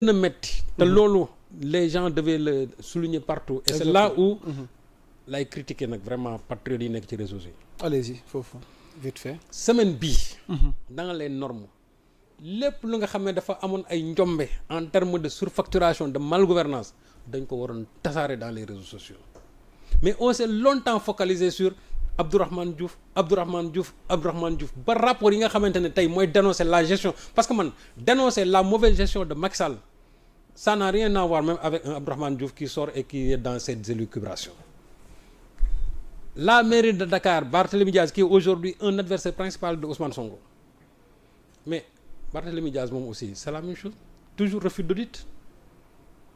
na metti te loolu les gens devaient le souligner partout et c'est là où lay critiquer nag vraiment patriotes yi nekk ci réseaux yi. allez-y foofu vite fait. semaine bii dans les normes lépp lu nga xam ne dafa amoon ay njombe en termes de surfacturation de malgouvernance dañ ko waroon tasaare dans les réseaux sociaux mais on s'est longtemps focalisé sur Abdourahmane Diouf ba rapport yi nga xamante ne tey mooy dénoncer la gestion parce que man dénoncer la mauvaise gestion de Macky Sall ça n'a rien à voir même avec un Abdourahmane Diouf qui sort et qui est dans cette élucubration. La mairie de Dakar, Barthélémy Diaz qui est aujourd'hui un adversaire principal de Ousmane Sonko mais Barthélémy Diaz moom aussi c'est la même chose toujours refus d'audit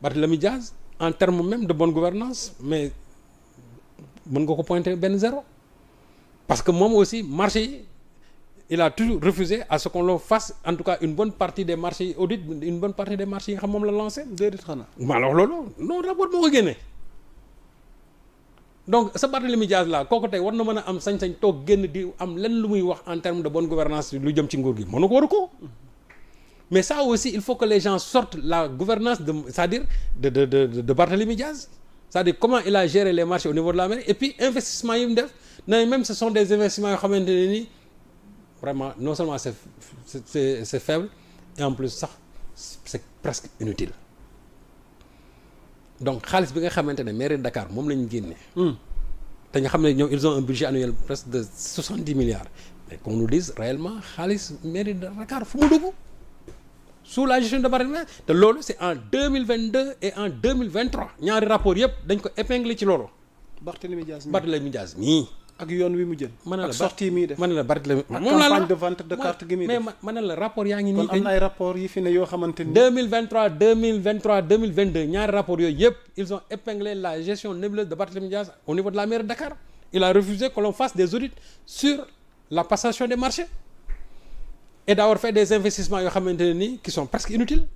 Barthélémy Diaz en termes même de bonne gouvernance mais mën nga ko pointer benn zéro parce que moom aussi marché yi il a toujours refusé à ce qu'on le fasse en tout cas une bonne partie des marchés yi audit une bonne partie des marchés yi nga xam moom la lancé déedéet xanaa ma alors loolu non rapport moo ko génnee donc sa Barthélémy Diaz là kooku tey war na mën a am sañ-sañ toog génn di am lenn lu muy wax en termes de bonne gouvernance lu jëm ci nguur gi mënu ko waru ko mais ça aussi il faut que les gens sortent la gouvernance de c'est-à-dire de Barthélémy Diaz c'est-à-dire comment il a géré les marchés au niveau de la mairie et puis investissement yi mu def na même ce sont des investissements yoo xamante ne ni vraiment non seulement c'est faible et en plus sax c'est presque inutile donc xaalis bi nga xamante ne mairie de Dakar moom la ñu génnee te nga xam ne ñoom ils ont un budget annuel presque de 70 milliards mais qu'on nous dise réellement xaalis mairie de Dakar fu mu dugg sous la gestion de Barthélémy te loolu c'est en 2022 et en 2023 ñaari rapport yëpp dañ ko épinglé ci loolu Barthélémy Diaz mii ak yoon wi mu jël ak sortie mi def ma ne la Barthélémy moom la campagne de vente de carte gi muy def mais ma ne la rapport yaa ngi nii kon am na ay rapport yi fi ne yoo xamante ni 2023 2022 ñaari rapport yooyu yëpp ils ont épinglé la gestion nébuleuse de Barthélémy Diaz au niveau de la mairie de Dakar il a refusé que l'on fasse des audits sur la passation des marchés et d'avoir fait des investissements yoo xamante ne nii qui sont presque inutiles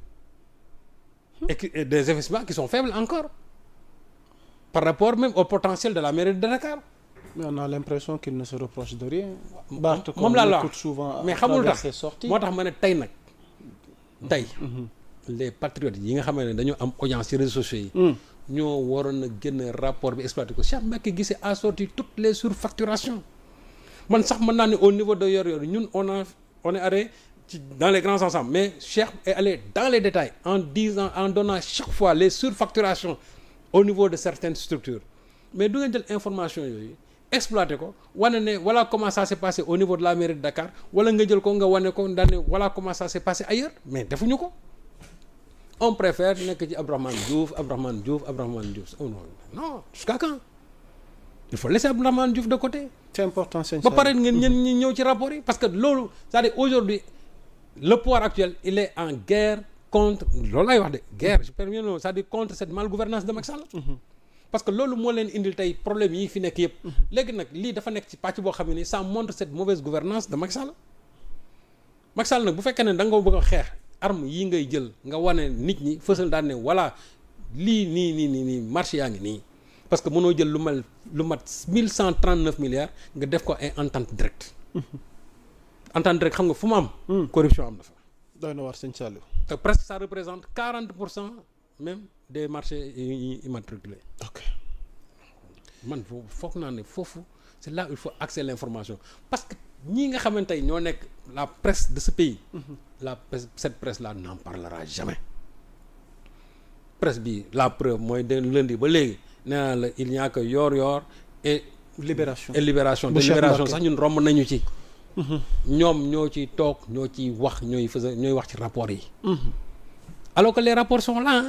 et des investissements qui sont faibles encore par rapport même au potentiel de la mairie de Dakar. mais on a l'impression qu'il ne se reproche de rien. moom laa la wax souvent mais xamul tax sorties moo tax ma ne tey nag tey les patriotes yi nga xam ne dañoo am audience ci réseaux sociaux yi ñoo waroon a génn rapport bi exploité ko Cheikh Mbacké Guissé a sorti toutes les surfacturations man sax mën naa ne au niveau de Yoor Yoor ñun on est allé dans les grands ensembles mais Cheikh est allé dans les détails en donnant chaque fois les surfacturations au niveau de certaines structures mais du ngeen jël information yooyu exploité ko wane ne voilà comment ça s'est passé au niveau de la mairie de Dakar wala nga jël ko nga wane ko daan ne voilà comment ça s'est passé ailleurs mais defuñu ko on préfère nekk ci Abdourahmane Diouf oh non jusqu'à quand il faut laisser Abdourahmane Diouf de côté. c'est important ba pare ngeen ñi ñëw ci rapport yi parce que loolu c'est-à-dire aujourd'hui le pouvoir actuel il est en guerre contre loolu lay wax de guerre je permets non c'est-à-dire contre cette malgouvernance de Macky Sall. parce que loolu moo leen indil tey problème yi fi nekk yëpp. léegi nag lii dafa nekk ci pàcc boo xam ne nii ça montre cette mauvaise gouvernance de Macky Sall. Macky Sall nag bu fekkee ne da nga bëgg a xeex arme yii ngay jël nga wane nit ñi fësal daan ne voilà lii nii marché yaa ngi nii parce que mënoo jël lu mat 1139 milliards nga def ko ay entente directe. entente directe xam nga fu mu am. corruption am na fa. doy na war sëñ Saliou. te presque ça représente 40% même. des marchés immatriculés. ok man foog naa ne foofu c'est là où il faut accéder l'information parce que ñii nga xamante ne ñoo nekk la presse de ce pays. Cette presse là n'en parlera jamais. presse bi la preuve mooy de lundi ba léegi nee naa la il n'y a que Yoor Yoor et. Libération te Libération sax ñun romb nañu ci. ñoom ñoo ciy toog ñoo ciy wax ñooy wax ci rapport yi. alors que les rapports sont là.